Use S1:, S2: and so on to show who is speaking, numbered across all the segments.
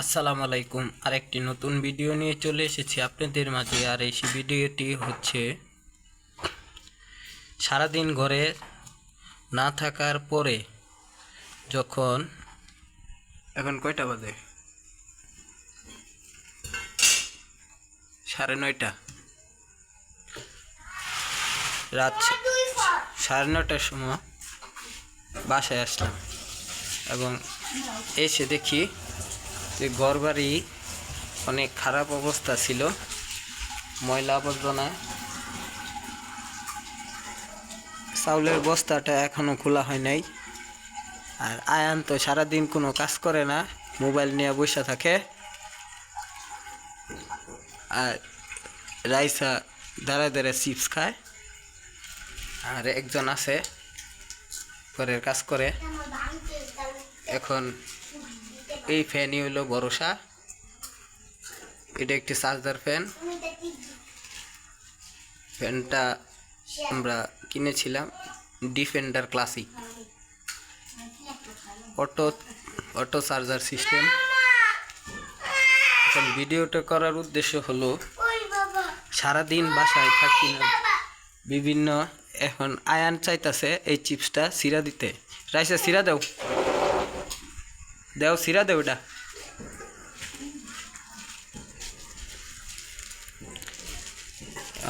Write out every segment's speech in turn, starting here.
S1: আসসালামু আলাইকুম। আরেকটি নতুন ভিডিও নিয়ে চলে এসেছি আপনাদের মাঝে। আর এই ভিডিওটি হচ্ছে সারাদিন ঘরে না থাকার পরে যখন এখন কয়টা বাজে 9:30 রাত 9:30টার সময় বাসায় আসলাম এবং এসে দেখি যে ঘরবাড়ি অনেক খারাপ অবস্থা ছিল, ময়লা আবর্জনা। চাউলের বস্তাটা এখনো খোলা হয় নাই। আর আয়ান তো সারাদিন কোনো কাজ করে না, মোবাইল নিয়ে বসে থাকে। আর রাইসা দাঁড়ায় দাঁড়ায় চিপস খায়। আর একজন আছে ঘরের কাজ করে। এখন এই ফ্যানই হলো ভরসা। এটা একটি চার্জার ফ্যান। ফ্যানটা আমরা কিনেছিলাম defender classic, auto charger system. এখন ভিডিওটা করার উদ্দেশ্য হলো সারাদিন বাসায় থাকি না, বিভিন্ন এখন আয়ান চাইতাছে এই চিপসটা সিরা দিতে। রাইসা সিরা দেও সিরা দেও। এটা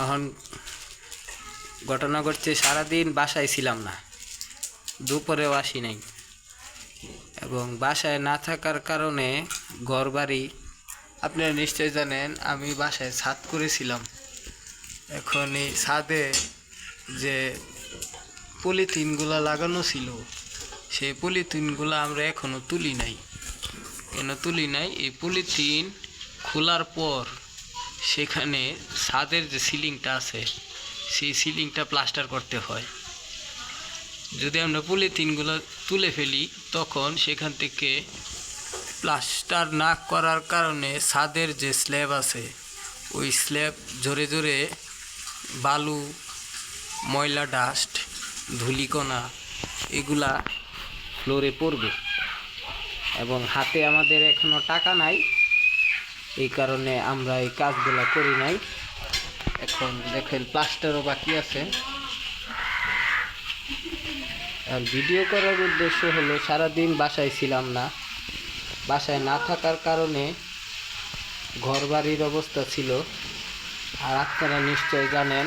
S1: এখন ঘটনা ঘটছে, সারাদিন বাসায় ছিলাম না, দুপুরেও আসি নাই। এবং বাসায় না থাকার কারণে ঘরবাড়ি আপনারা নিশ্চয় জানেন, আমি বাসায় ছাদ করেছিলাম। এখন এই ছাদে যে পলিথিনগুলো লাগানো ছিল, সেই পলিথিনগুলো আমরা এখনও তুলি নাই। কেন তুলি নাই? এই পলিথিন খোলার পর সেখানে ছাদের যে সিলিংটা আছে, সেই সিলিংটা প্লাস্টার করতে হয়। যদি আমরা পলিথিনগুলো তুলে ফেলি, তখন সেখান থেকে প্লাস্টার না করার কারণে ছাদের যে স্ল্যাব আছে, ওই স্ল্যাব জোরে জোরে বালু, ময়লা, ডাস্ট, ধূলিকণা এগুলা ফ্লোরে পড়বে। এবং হাতে আমাদের এখনো টাকা নাই, এই কারণে আমরা এই কাজগুলো করি নাই। এখন দেখেন প্লাস্টারও বাকি আছে। আর ভিডিও করার উদ্দেশ্য হলো সারাদিন বাসায় ছিলাম না, বাসায় না থাকার কারণে ঘরবাড়ির অবস্থা ছিল। আর আপনারা নিশ্চয় জানেন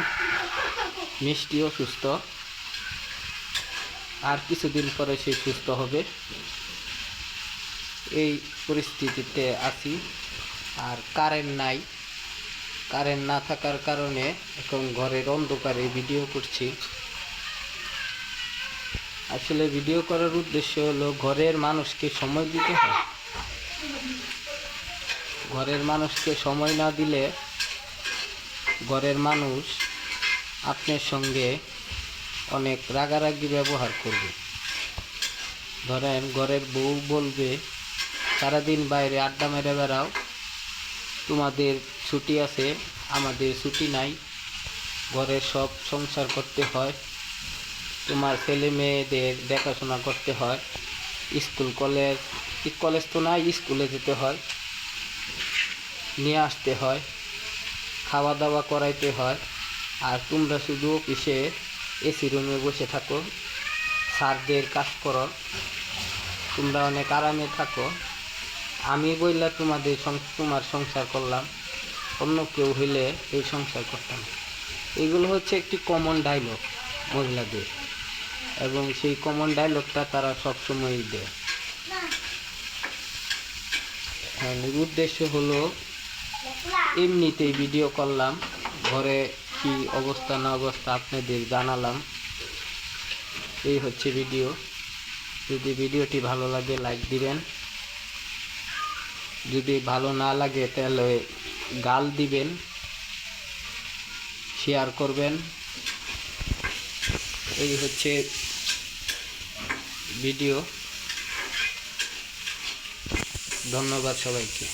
S1: মিষ্টি অসুস্থ, আর কিছুদিন পরে সে সুস্থ হবে। এই পরিস্থিতিতে আছি। আর কারেন্ট নাই, কারেন্ট না থাকার কারণে এখন ঘরের অন্ধকারে ভিডিও করছি। আসলে ভিডিও করার উদ্দেশ্য হলো ঘরের মানুষকে সময় দিতে হয়। ঘরের মানুষকে সময় না দিলে ঘরের মানুষ আপনার সঙ্গে অনেক রাগারাগি ব্যবহার করবে। ধরেন ঘরের বউ বলবে, সারাদিন বাইরে আড্ডা মেরে বেড়াও, তোমাদের ছুটি আছে, আমাদের ছুটি নাই, ঘরের সব সংসার করতে হয়, তোমার ছেলে মেয়েদের দেখাশোনা করতে হয়, স্কুল কলেজ তো নাই, স্কুলে যেতে হয়, নিয়ে আসতে হয়, খাওয়া দাওয়া করাইতে হয়। আর তোমরা শুধু অফিসে এসি রুমে বসে থাকো, স্যারদের কাজ করো, তোমরা অনেক আরামে থাকো। আমি বললা তোমার সংসার করলাম, অন্য কেউ হইলে এই সংসার করতাম। এগুলো হচ্ছে একটি কমন ডায়লগ মহিলাদের, এবং সেই কমন ডায়লগটা তারা সবসময়ই দেয়। এর উদ্দেশ্য হলো এমনিতেই ভিডিও করলাম, ঘরে কি অবস্থা না অবস্থা আপনাদের জানালাম। এই হচ্ছে ভিডিও। যদি ভিডিওটি ভালো লাগে লাইক দিবেন, যদি ভালো না লাগে তাহলে গাল দিবেন, শেয়ার করবেন। এই হচ্ছে ভিডিও। ধন্যবাদ সবাইকে।